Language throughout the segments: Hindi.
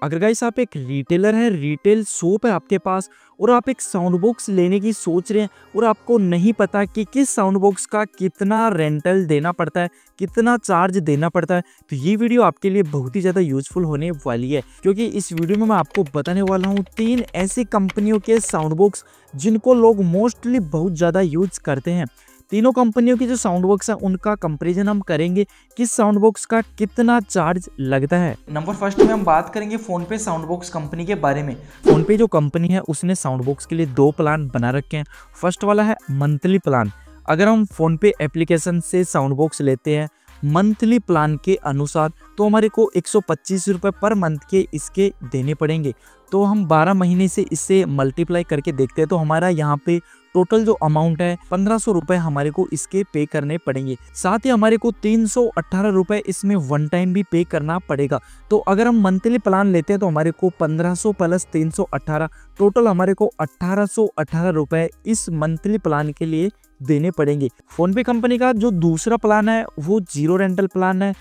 अगर गाइस आप एक रिटेलर है, रिटेल शॉप है आपके पास और आप एक साउंड बॉक्स लेने की सोच रहे हैं और आपको नहीं पता कि किस साउंड बॉक्स का कितना रेंटल देना पड़ता है, कितना चार्ज देना पड़ता है, तो ये वीडियो आपके लिए बहुत ही ज़्यादा यूजफुल होने वाली है। क्योंकि इस वीडियो में मैं आपको बताने वाला हूँ 3 ऐसी कंपनियों के साउंड बॉक्स जिनको लोग मोस्टली बहुत ज़्यादा यूज करते हैं। तीनों कंपनियों की जो साउंड बॉक्स है उनका कंपैरिजन हम करेंगे, किस साउंड बॉक्स का कितना चार्ज लगता है। नंबर फर्स्ट में हम बात करेंगे फोनपे साउंड बॉक्स कंपनी के बारे में। फोनपे जो कंपनी है उसने साउंड बॉक्स के लिए 2 प्लान बना रखे हैं। फर्स्ट वाला है मंथली प्लान। अगर हम फोनपे एप्लीकेशन से साउंड बॉक्स लेते हैं मंथली प्लान के अनुसार तो हमारे को 125 रुपये पर मंथ के इसके देने पड़ेंगे। तो हम 12 महीने से इससे मल्टीप्लाई करके देखते हैं तो हमारा यहाँ पे टोटल जो अमाउंट है 1500 रुपये हमारे को इसके पे करने पड़ेंगे। साथ ही हमारे को 318 रुपये इसमें वन टाइम भी पे करना पड़ेगा। तो अगर हम मंथली प्लान लेते हैं तो हमारे को 1500 प्लस 318 टोटल हमारे को 1818 रुपये इस मंथली प्लान के लिए देने पड़ेंगे। फोनपे कंपनी का जो दूसरा प्लान है वो जीरो रेंटल प्लान है।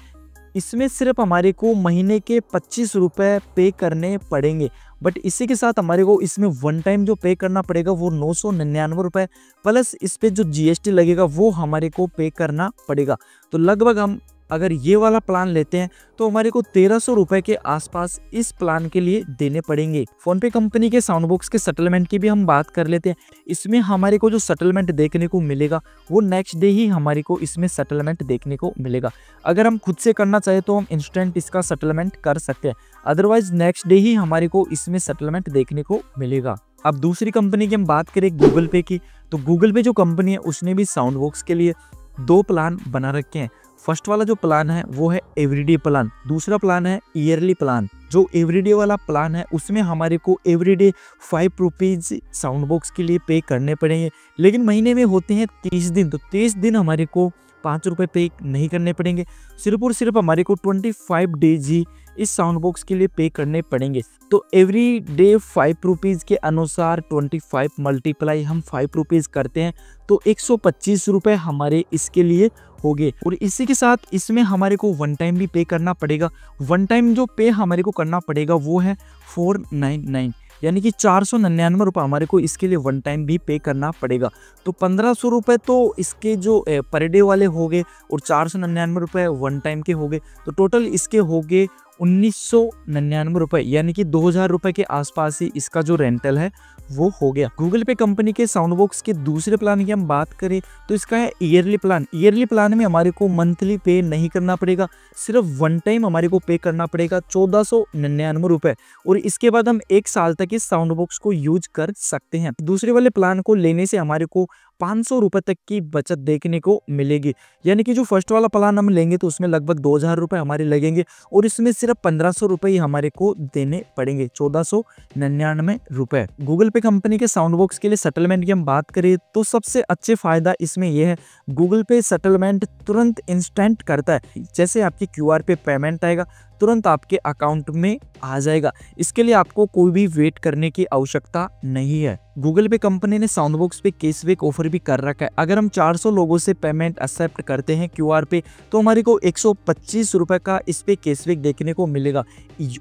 इसमें सिर्फ हमारे को महीने के 25 रुपये पे करने पड़ेंगे, बट इसी के साथ हमारे को इसमें वन टाइम जो पे करना पड़ेगा वो 999 रुपये प्लस इस पे जो जीएसटी लगेगा वो हमारे को पे करना पड़ेगा। तो लगभग हम अगर ये वाला प्लान लेते हैं तो हमारे को 1300 रुपये के आसपास इस प्लान के लिए देने पड़ेंगे। फोनपे कंपनी के साउंड बॉक्स के सेटलमेंट की भी हम बात कर लेते हैं। इसमें हमारे को जो सेटलमेंट देखने को मिलेगा वो नेक्स्ट डे ही हमारे को इसमें सेटलमेंट देखने को मिलेगा। अगर हम खुद से करना चाहे तो हम इंस्टेंट इसका सेटलमेंट कर सकते हैं, अदरवाइज नेक्स्ट डे ही हमारे को इसमें सेटलमेंट देखने को मिलेगा। अब दूसरी कंपनी की हम बात करें गूगल पे की, तो गूगल पे जो कंपनी है उसने भी साउंड बॉक्स के लिए 2 प्लान बना रखे हैं। फर्स्ट वाला जो प्लान है वो है एवरीडे प्लान, दूसरा प्लान है ईयरली प्लान। जो एवरीडे वाला प्लान है उसमें हमारे को एवरीडे 5 रुपीज़ साउंड बॉक्स के लिए पे करने पड़ेंगे, लेकिन महीने में होते हैं 30 दिन, तो 30 दिन हमारे को 5 रुपये पे नहीं करने पड़ेंगे। सिर्फ और सिर्फ हमारे को 25 डेज ही इस साउंड बॉक्स के लिए पे करने पड़ेंगे। तो एवरी डे 5 रुपीज़ के अनुसार 25 मल्टीप्लाई हम 5 रुपीज़ करते हैं तो 125 रुपये हमारे इसके लिए हो गए। और इसी के साथ इसमें हमारे को वन टाइम भी पे करना पड़ेगा। वन टाइम जो पे हमारे को करना पड़ेगा वो है 499, यानी कि 499 रुपये हमारे को इसके लिए वन टाइम भी पे करना पड़ेगा। तो 1500 रुपये तो इसके जो पर डे वाले हो गए और 499 रुपये वन टाइम के हो गए, तो टोटल इसके हो गए 1999 रुपये, यानी कि 2000 रुपये के आसपास ही इसका जो रेंटल है वो हो गया। गूगल पे कंपनी के साउंड बॉक्स के दूसरे प्लान की हम बात करें तो इसका है ईयरली प्लान। ईयरली प्लान में हमारे को मंथली पे नहीं करना पड़ेगा, सिर्फ वन टाइम हमारे को पे करना पड़ेगा 1499 रुपये, और इसके बाद हम 1 साल तक इस साउंड बॉक्स को यूज कर सकते हैं। दूसरे वाले प्लान को लेने से हमारे को 500 रुपये तक की बचत देखने को मिलेगी, यानी कि जो फर्स्ट वाला प्लान हम लेंगे तो उसमें लगभग 2000 रुपये हमारे लगेंगे और इसमें सिर्फ 1500 रुपये ही हमारे को देने पड़ेंगे, 1499 रुपये। गूगल पे कंपनी के साउंड बॉक्स के लिए सेटलमेंट की हम बात करें तो सबसे अच्छे फायदा इसमें यह है गूगल पे सेटलमेंट तुरंत इंस्टेंट करता है। जैसे आपकी QR पे पेमेंट आएगा तुरंत आपके अकाउंट में आ जाएगा, इसके लिए आपको कोई भी वेट करने की आवश्यकता नहीं है। गूगल पे कंपनी ने साउंड बॉक्स पे कैशबैक ऑफर भी कर रखा है। अगर हम 400 लोगों से पेमेंट एक्सेप्ट करते हैं QR पे तो हमारे को 125 रुपये का इस पे कैशबैक देखने को मिलेगा,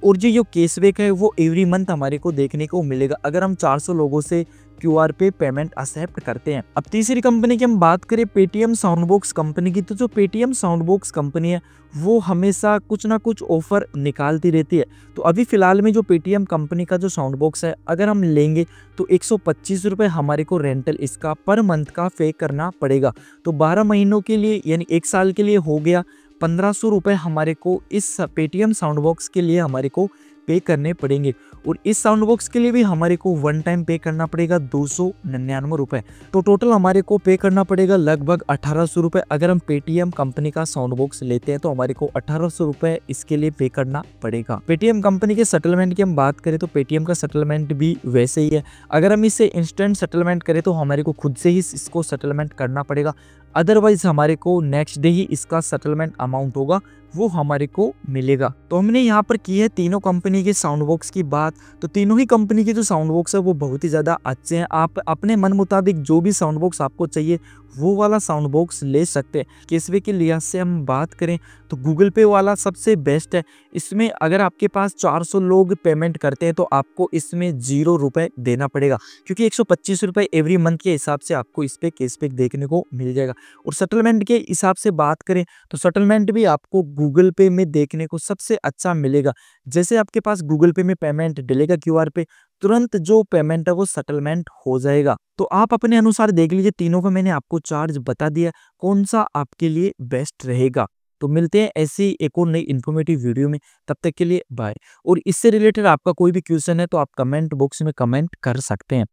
और जो कैशबैक है वो एवरी मंथ हमारे को देखने को मिलेगा अगर हम 400 लोगों से QR पे पेमेंट एक्सेप्ट करते हैं। अब तीसरी कंपनी की हम बात करें पेटीएम साउंड बॉक्स कंपनी की, तो जो पेटीएम साउंड बॉक्स कंपनी है वो हमेशा कुछ ना कुछ ऑफर निकालती रहती है। तो अभी फिलहाल में जो पेटीएम कंपनी का जो साउंड बॉक्स है अगर हम लेंगे तो 125 रुपये हमारे को रेंटल इसका पर मंथ का पे करना पड़ेगा। तो 12 महीनों के लिए यानी 1 साल के लिए हो गया 1500 रुपये हमारे को इस पेटीएम साउंड बॉक्स के लिए हमारे को पे करने पड़ेंगे, और इस साउंड बॉक्स के लिए भी हमारे को वन टाइम पे करना पड़ेगा 299 रुपये। तो टोटल हमारे को पे करना पड़ेगा लगभग 1800 रुपये। अगर हम पेटीएम कंपनी का साउंड बॉक्स लेते हैं तो हमारे को 1800 रुपये इसके लिए पे करना पड़ेगा। पेटीएम कंपनी के सेटलमेंट की हम बात करें तो पेटीएम का सेटलमेंट भी वैसे ही है। अगर हम इसे इंस्टेंट सेटलमेंट करें तो हमारे को खुद से ही इसको सेटलमेंट करना पड़ेगा, अदरवाइज हमारे को नेक्स्ट डे ही इसका सेटलमेंट अमाउंट होगा वो हमारे को मिलेगा। तो हमने यहाँ पर की है तीनों कंपनी के साउंड बॉक्स की बात। तो तीनों ही कंपनी के जो साउंड बॉक्स है वो बहुत ही ज़्यादा अच्छे हैं। आप अपने मन मुताबिक जो भी साउंड बॉक्स आपको चाहिए वो वाला साउंड बॉक्स ले सकते हैं। कैशवे के लिहाज से हम बात करें तो गूगल पे वाला सबसे बेस्ट है। इसमें अगर आपके पास 400 लोग पेमेंट करते हैं तो आपको इसमें 0 रुपये देना पड़ेगा, क्योंकि 125 रुपये एवरी मंथ के हिसाब से आपको इस पर कैशबैक देखने को मिल जाएगा। और सेटलमेंट के हिसाब से बात करें तो सेटलमेंट भी आपको गूगल पे में देखने को सबसे अच्छा मिलेगा। जैसे आपके पास गूगल पे में पेमेंट डलेगा क्यूआर पे, तुरंत जो पेमेंट है वो सेटलमेंट हो जाएगा। तो आप अपने अनुसार देख लीजिए, तीनों का मैंने आपको चार्ज बता दिया, कौन सा आपके लिए बेस्ट रहेगा। तो मिलते हैं ऐसी एक और नई इन्फॉर्मेटिव वीडियो में, तब तक के लिए बाय। और इससे रिलेटेड आपका कोई भी क्वेश्चन है तो आप कमेंट बॉक्स में कमेंट कर सकते हैं।